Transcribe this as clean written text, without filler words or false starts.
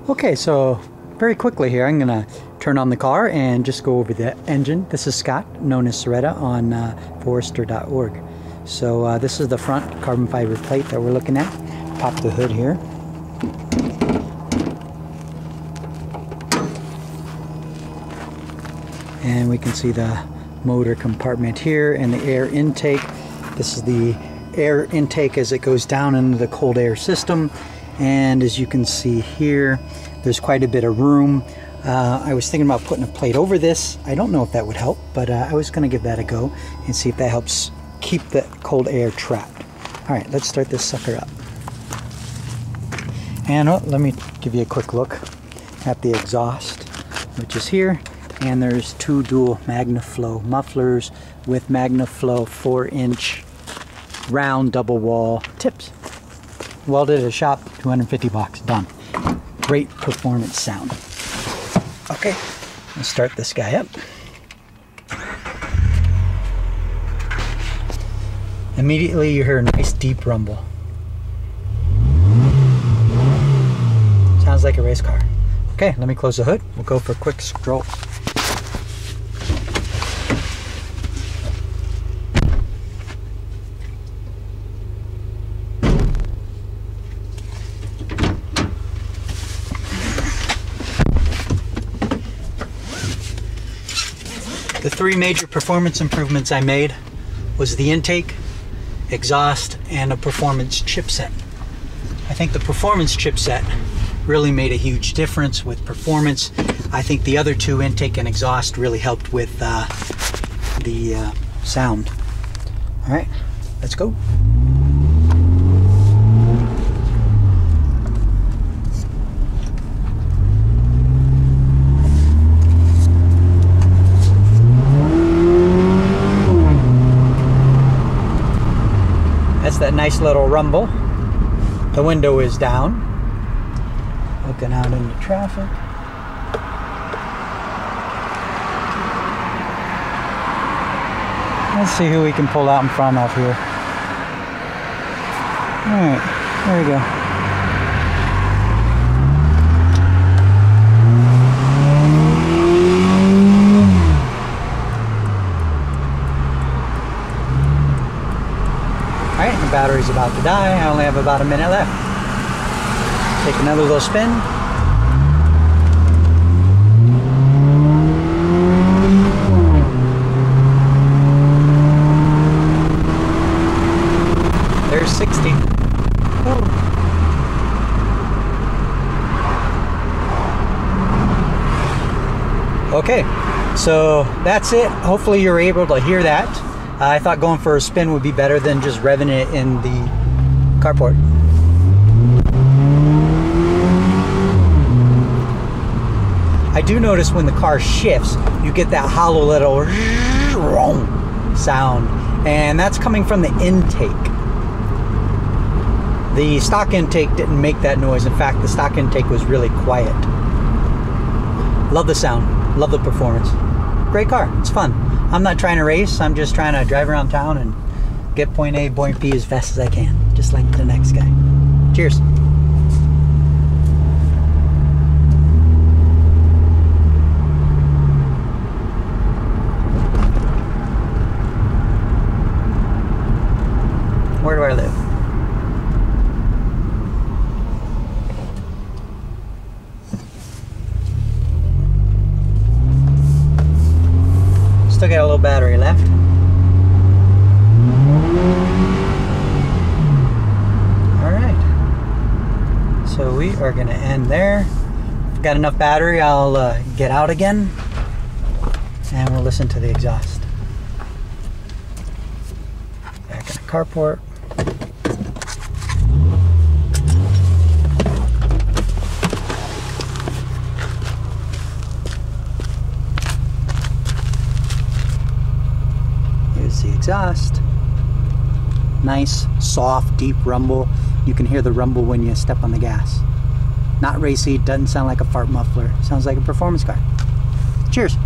Okay, so very quickly here, I'm gonna turn on the car and just go over the engine. This is Scott, known as Soretta on Forester.org. So this is the front carbon fiber plate that we're looking at. Pop the hood here. And we can see the motor compartment here and the air intake. This is the air intake as it goes down into the cold air system. And as you can see here, there's quite a bit of room. I was thinking about putting a plate over this. I don't know if that would help, but I was going to give that a go and see if that helps keep the cold air trapped. All right, let's start this sucker up. And let me give you a quick look at the exhaust, which is here. And there's two dual MagnaFlow mufflers with MagnaFlow 4-inch round double wall tips. Welded at a shop, 250 bucks, done. Great performance sound. Okay, let's start this guy up. Immediately you hear a nice deep rumble. Sounds like a race car. Okay, let me close the hood. We'll go for a quick stroll. The three major performance improvements I made was the intake, exhaust, and a performance chipset. I think the performance chipset really made a huge difference with performance. I think the other two, intake and exhaust, really helped with the sound. All right, let's go. That's that nice little rumble. The window is down. Looking out into traffic. Let's see who we can pull out in front of here. Alright, there we go. Alright, the battery's about to die. I only have about a minute left. Take another little spin. There's 60. Oh. Okay, so that's it. Hopefully you're able to hear that. I thought going for a spin would be better than just revving it in the carport. I do notice when the car shifts, you get that hollow little sound, and that's coming from the intake. The stock intake didn't make that noise. In fact, the stock intake was really quiet. Love the sound, love the performance. Great car, it's fun. I'm not trying to race, I'm just trying to drive around town and get point A, point B as fast as I can, just like the next guy. Cheers. Where do I live? Still got a little battery left. Alright. So we are going to end there. If I've got enough battery, I'll get out again and we'll listen to the exhaust. Back in the carport. The exhaust. Nice, soft, deep rumble. You can hear the rumble when you step on the gas. Not racy, doesn't sound like a fart muffler. Sounds like a performance car. Cheers.